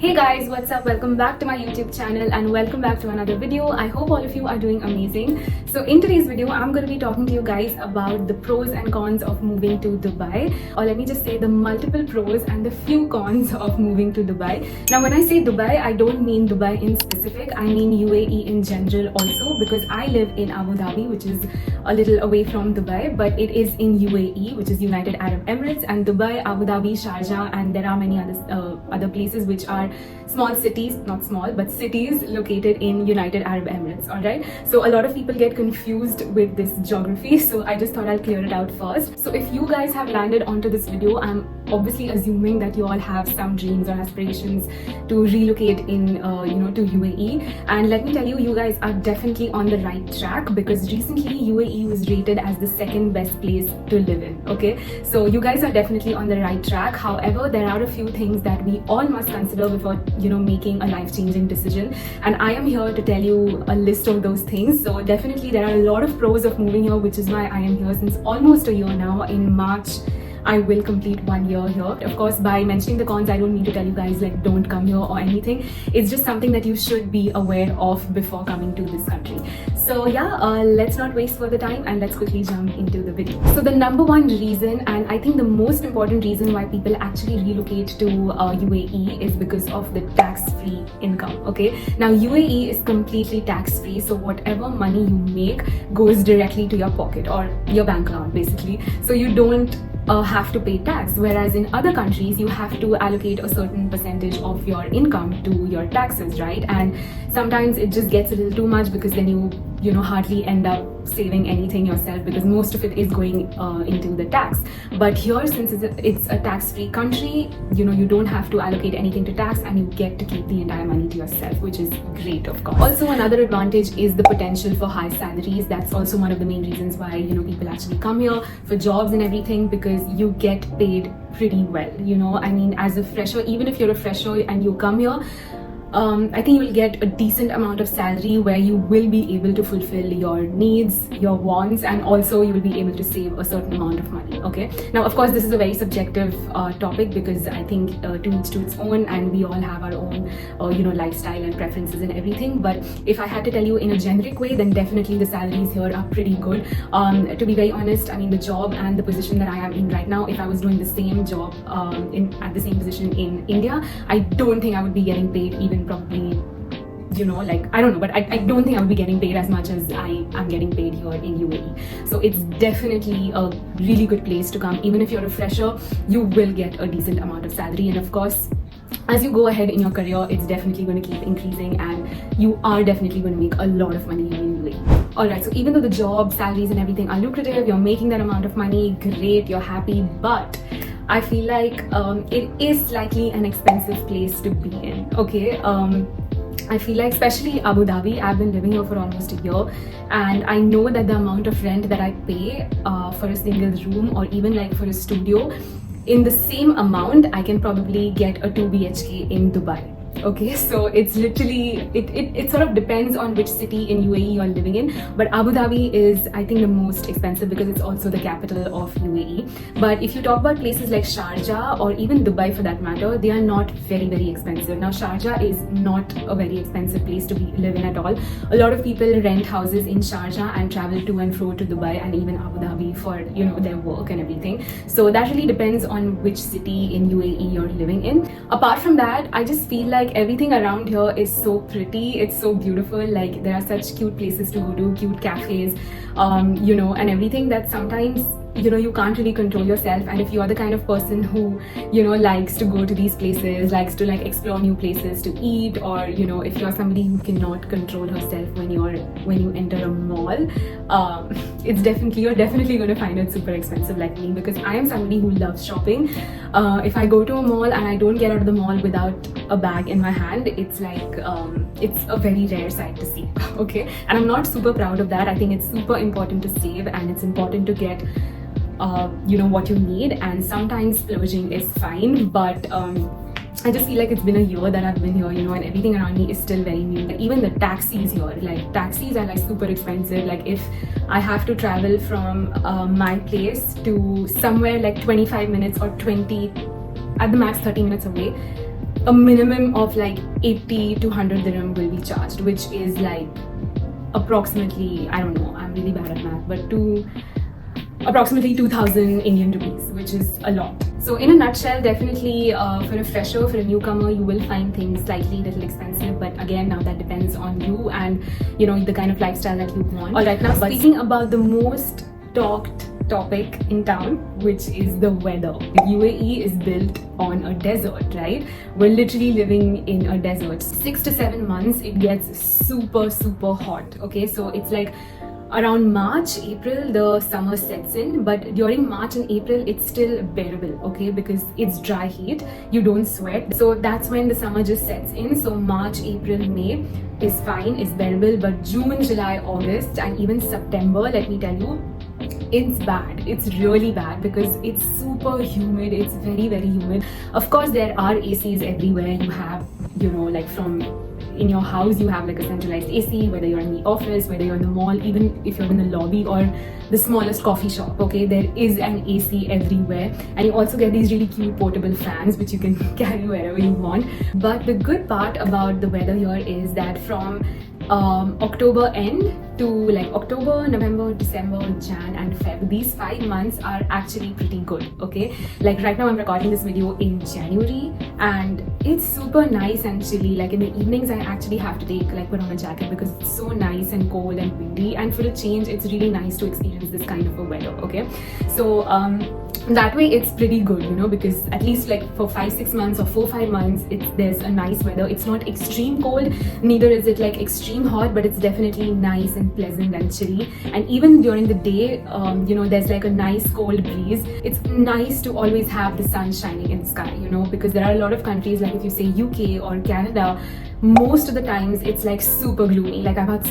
Hey guys, what's up? Welcome back to my YouTube channel and welcome back to another video. I hope all of you are doing amazing. So in today's video, I'm going to be talking to you guys about the pros and cons of moving to Dubai, or let me just say the multiple pros and the few cons of moving to Dubai. Now when I say Dubai, I don't mean Dubai in specific, I mean UAE in general also, because I live in Abu Dhabi, which is a little away from Dubai, but it is in UAE, which is United Arab Emirates, and Dubai, Abu Dhabi, Sharjah, and there are many other places which are small cities, not small, but cities located in United Arab Emirates, alright? So a lot of people get confused with this geography, so I just thought I'll clear it out first. So if you guys have landed onto this video, I'm obviously assuming that you all have some dreams or aspirations to relocate in, to UAE. And let me tell you, you guys are definitely on the right track, because recently UAE was rated as the second best place to live in, okay? So you guys are definitely on the right track. However, there are a few things that we all must consider before making a life-changing decision, and I am here to tell you a list of those things. So definitely there are a lot of pros of moving here, which is why I am here since almost a year now. In March I will complete 1 year here. Of course, by mentioning the cons, I don't need to tell you guys like don't come here or anything. It's just something that you should be aware of before coming to this country. So yeah, let's not waste further time and let's quickly jump into the video. So the number one reason, and I think the most important reason why people actually relocate to UAE is because of the tax-free income, okay? Now UAE is completely tax-free, so whatever money you make goes directly to your pocket or your bank account basically. So you don't have to pay tax, whereas in other countries you have to allocate a certain percentage of your income to your taxes, right? And sometimes it just gets a little too much, because then you hardly end up saving anything yourself, because most of it is going into the tax. But here, since it's a tax-free country, you don't have to allocate anything to tax, and you get to keep the entire money to yourself, which is great, of course. Also, another advantage is the potential for high salaries. That's also one of the main reasons why people actually come here for jobs and everything, because you get paid pretty well. I mean, as a fresher, even if you're a fresher and you come here, I think you will get a decent amount of salary where you will be able to fulfill your needs, your wants, and also you will be able to save a certain amount of money, okay? Now, of course, this is a very subjective topic, because I think to each to its own, and we all have our own, lifestyle and preferences and everything. But if I had to tell you in a generic way, then definitely the salaries here are pretty good. To be very honest, I mean, the job and the position that I am in right now, if I was doing the same job at the same position in India, I don't think I would be getting paid even probably, I don't know, but I don't think I would be getting paid as much as I am getting paid here in UAE. So it's definitely a really good place to come. Even if you're a fresher, you will get a decent amount of salary, and of course, as you go ahead in your career, it's definitely going to keep increasing, and you are definitely going to make a lot of money here in UAE. Alright, so even though the job, salaries and everything are lucrative, you're making that amount of money, great, you're happy, but I feel like it is slightly an expensive place to be in, okay? I feel like, especially Abu Dhabi, I've been living here for almost a year, and I know that the amount of rent that I pay for a single room, or even like for a studio, in the same amount I can probably get a 2 BHK in Dubai. Okay, so it's literally, it sort of depends on which city in UAE you're living in, but Abu Dhabi is, I think, the most expensive, because it's also the capital of UAE. But if you talk about places like Sharjah or even Dubai for that matter, they are not very, very expensive. Now Sharjah is not a very expensive place to live in at all. A lot of people rent houses in Sharjah and travel to and fro to Dubai and even Abu Dhabi for their work and everything. So that really depends on which city in UAE you're living in. Apart from that, I just feel like everything around here is so pretty, it's so beautiful. Like, there are such cute places to go to, cute cafes, and everything, that sometimes you can't really control yourself. And if you're the kind of person who likes to go to these places, likes to like explore new places to eat, or if you're somebody who cannot control herself when you enter a mall, you're definitely going to find it super expensive, like me, because I am somebody who loves shopping. If I go to a mall and I don't get out of the mall without a bag in my hand, it's like it's a very rare sight to see. Okay, and I'm not super proud of that. I think it's super important to save, and it's important to get what you need, and sometimes splurging is fine, but I just feel like it's been a year that I've been here, and everything around me is still very new. Like, even the taxis here, like taxis are like super expensive. Like, if I have to travel from my place to somewhere like 25 minutes or 20, at the max 30 minutes away, a minimum of like 80 to 100 dirham will be charged, which is like approximately, I don't know, I'm really bad at math, but approximately 2000 Indian rupees, which is a lot. So in a nutshell, definitely for a fresher, for a newcomer, you will find things slightly little expensive, but again, now that depends on you and you know the kind of lifestyle that you want. Alright, now speaking about the most talked topic in town, which is the weather. UAE is built on a desert, right? We're literally living in a desert. 6 to 7 months it gets super hot. Okay, so it's like around March, April, the summer sets in, but during March and April, it's still bearable, okay? Because it's dry heat, you don't sweat. So that's when the summer just sets in. So March, April, May is fine, is bearable, but June, July, August, and even September, let me tell you, it's bad. It's really bad because it's super humid. It's very humid. Of course, there are ACs everywhere. You have, you know, like from in your house, you have like a centralized AC, whether you're in the office, whether you're in the mall, even if you're in the lobby or the smallest coffee shop, okay, there is an AC everywhere. And you also get these really cute portable fans which you can carry wherever you want. But the good part about the weather here is that from October end to like October, November, December, Jan and Feb, these 5 months are actually pretty good, okay? Like right now I'm recording this video in January and it's super nice and chilly. Like in the evenings I actually have to put on a jacket because it's so nice and cold and windy, and for a change it's really nice to experience this kind of a weather, okay? So that way it's pretty good, you know, because at least like for 5-6 months or 4-5 months there's a nice weather. It's not extreme cold, neither is it like extreme hot, but it's definitely nice and pleasant and chilly. And even during the day, you know, there's like a nice cold breeze. It's nice to always have the sun shining in the sky, you know, because there are a lot of countries, like if you say UK or Canada, most of the times it's like super gloomy. Like I've heard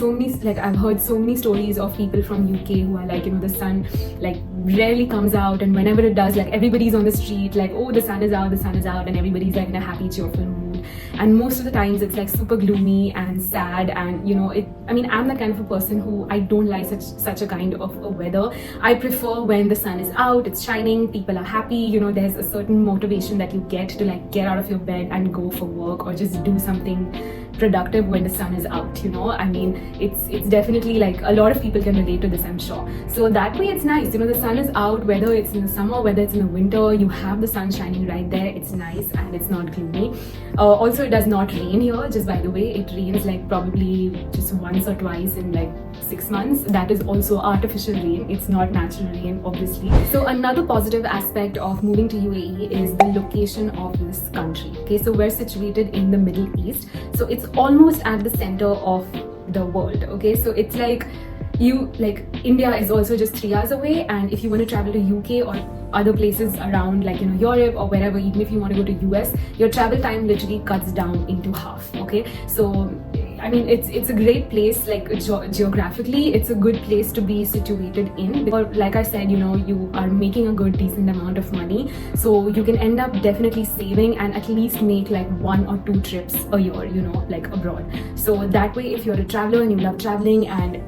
so many stories of people from UK who are like, you know, the sun like rarely comes out, and whenever it does, like everybody's on the street like, oh, the sun is out, and everybody's like in a happy, cheerful mood. And most of the times it's like super gloomy and sad, and you know, I mean, I'm the kind of a person who I don't like such a kind of a weather. I prefer when the sun is out, it's shining, people are happy, you know, there's a certain motivation that you get to like get out of your bed and go for work or just do something productive when the sun is out, you know. I mean, it's definitely like a lot of people can relate to this, I'm sure. So that way it's nice, you know, the sun is out, whether it's in the summer, whether it's in the winter, you have the sun shining right there. It's nice and it's not gloomy. Also, it does not rain here, just by the way. It rains like probably just once or twice in like 6 months. That is also artificial rain, it's not natural rain, obviously. So another positive aspect of moving to UAE is the location of this country. Okay, so we're situated in the Middle East, so it's almost at the center of the world. Okay, so it's like India is also just 3 hours away, and if you want to travel to UK or other places around, like, you know, Europe or wherever, even if you want to go to US, your travel time literally cuts down into half. Okay, so I mean, it's a great place, like geographically it's a good place to be situated in, because like I said, you know, you are making a good decent amount of money, so you can end up definitely saving and at least make like 1 or 2 trips a year, you know, like abroad. So that way, if you're a traveler and you love traveling, and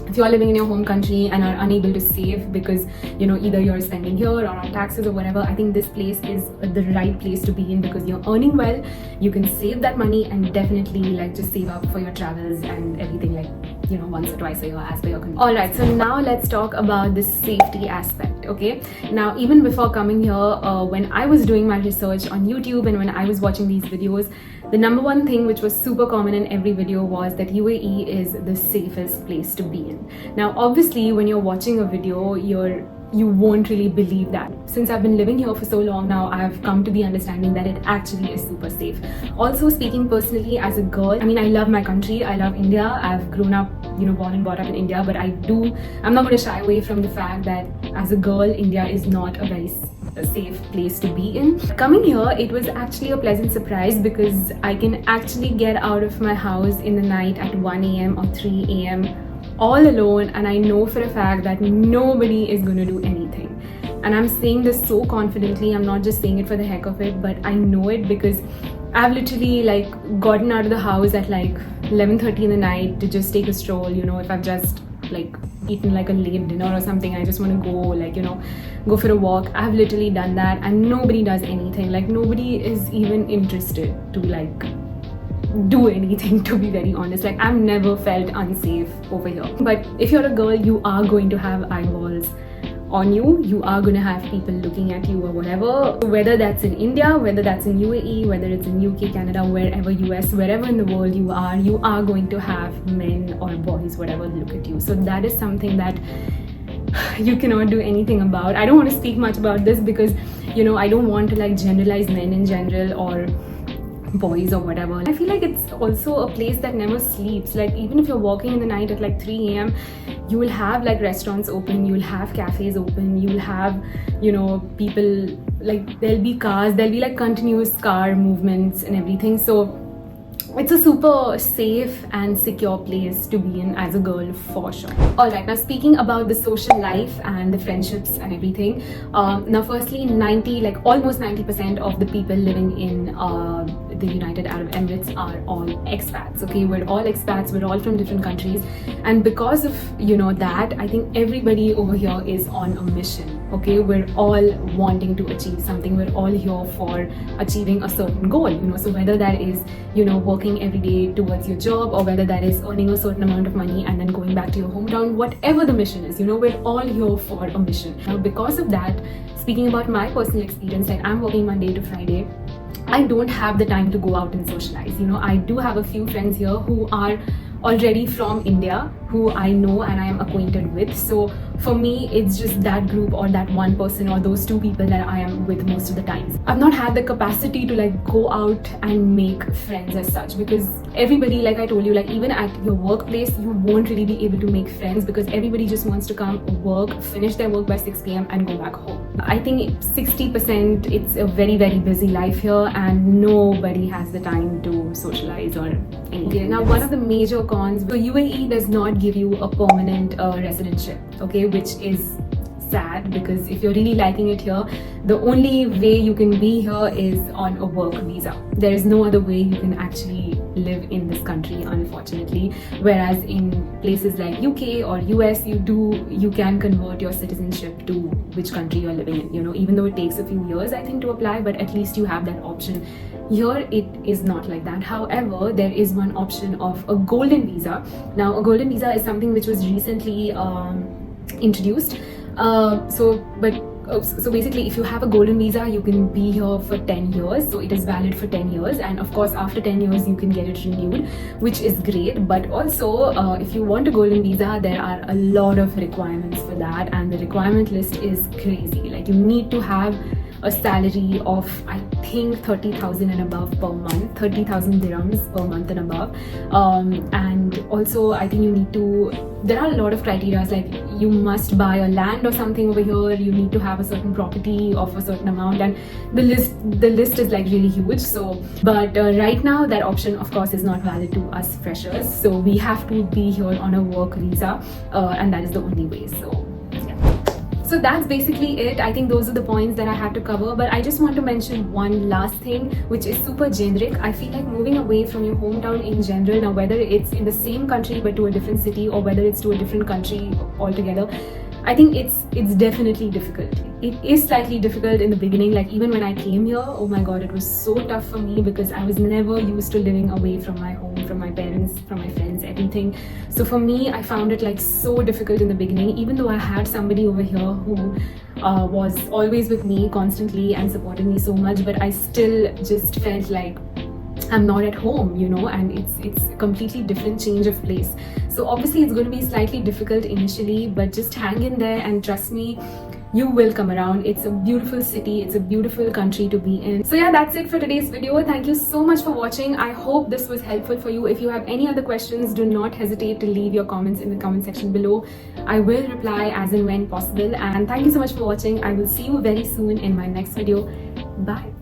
if you are living in your home country and are unable to save because, you know, either you're spending here or on taxes or whatever, I think this place is the right place to be in, because you're earning well, you can save that money and definitely like just save up for your travels and everything, like, you know, once or twice a year as per your convenience. Alright, so now let's talk about the safety aspect. Okay, now even before coming here, when I was doing my research on YouTube and when I was watching these videos, the number one thing which was super common in every video was that UAE is the safest place to be in. Now obviously when you're watching a video, you won't really believe that. Since I've been living here for so long now, I've come to the understanding that it actually is super safe. Also, speaking personally as a girl, I mean, I love my country, I love India, I've grown up, you know, born and brought up in India, but I'm not going to shy away from the fact that as a girl, India is not a very safe place to be in. Coming here, it was actually a pleasant surprise because I can actually get out of my house in the night at 1 AM or 3 AM all alone, and I know for a fact that nobody is going to do anything. And I'm saying this so confidently, I'm not just saying it for the heck of it, but I know it because I've literally like gotten out of the house at like 11:30 in the night to just take a stroll, you know, if I've just like eaten like a late dinner or something. I just want to go, like, go for a walk. I've literally done that, and nobody does anything. Like, nobody is even interested to like do anything, to be very honest. Like, I've never felt unsafe over here. But if you're a girl, you are going to have eyeballs on you. You are going to have people looking at you or whatever, whether that's in India, whether that's in UAE, whether it's in UK, Canada, wherever, US, wherever in the world you are going to have men or boys, whatever, look at you. So that is something that you cannot do anything about. I don't want to speak much about this because, I don't want to like generalize men in general or boys or whatever. I feel like it's also a place that never sleeps. Like, even if you're walking in the night at like 3 a.m, you will have like restaurants open, you'll have cafes open, you'll have, people, like, there'll be cars, there'll be like continuous car movements and everything. So it's a super safe and secure place to be in as a girl, for sure. Alright, now speaking about the social life and the friendships and everything. Now firstly, almost 90% of the people living in the United Arab Emirates are all expats. Okay, we're all expats, we're all from different countries, and because of that, I think everybody over here is on a mission. Okay, we're all wanting to achieve something, we're all here for achieving a certain goal, so whether that is working every day towards your job, or whether that is earning a certain amount of money and then going back to your hometown, whatever the mission is, we're all here for a mission. Now because of that, speaking about my personal experience, like, I'm working Monday to Friday. I don't have the time to go out and socialize. I do have a few friends here who are already from India, who I know and I am acquainted with. So for me, it's just that group or that one person or those two people that I am with most of the times. I've not had the capacity to like go out and make friends as such, because everybody, like I told you, like even at your workplace, you won't really be able to make friends because everybody just wants to come work, finish their work by 6 p.m. and go back home. I think 60% it's a very, very busy life here and nobody has the time to socialize or anything. Now, one of the major cons, so UAE does not give you a permanent residentship, okay, which is sad, because if you're really liking it here, the only way you can be here is on a work visa. There is no other way you can actually live in this country, unfortunately. Whereas in places like UK or US, you can convert your citizenship to which country you're living in, even though it takes a few years, I think, to apply, but at least you have that option. Here it is not like that. However, there is one option of a golden visa. Now, a golden visa is something which was recently introduced. So basically, if you have a golden visa, you can be here for 10 years. So it is valid for 10 years. And of course, after 10 years, you can get it renewed, which is great. But also, if you want a golden visa, there are a lot of requirements for that. And the requirement list is crazy. Like, you need to have a salary of, I think, 30,000 and above per month, 30,000 dirhams per month and above. And also, I think there are a lot of criteria, like you must buy a land or something over here, you need to have a certain property of a certain amount, and the list is like really huge. So, but right now that option, of course, is not valid to us freshers. So we have to be here on a work visa, and that is the only way. So that's basically it. I think those are the points that I had to cover, but I just want to mention one last thing, which is super generic. I feel like moving away from your hometown in general, now whether it's in the same country but to a different city, or whether it's to a different country altogether, I think it's definitely difficult. It is slightly difficult in the beginning. Like, even when I came here, oh my god, it was so tough for me because I was never used to living away from my home, from my parents, from my friends, everything. So for me, I found it like so difficult in the beginning, even though I had somebody over here who was always with me constantly and supported me so much, but I still just felt like I'm not at home, and it's a completely different change of place. So obviously it's going to be slightly difficult initially, but just hang in there and trust me, you will come around. It's a beautiful city, it's a beautiful country to be in. So yeah, that's it for today's video. Thank you so much for watching. I hope this was helpful for you. If you have any other questions, do not hesitate to leave your comments in the comment section below. I will reply as and when possible. And thank you so much for watching. I will see you very soon in my next video. Bye.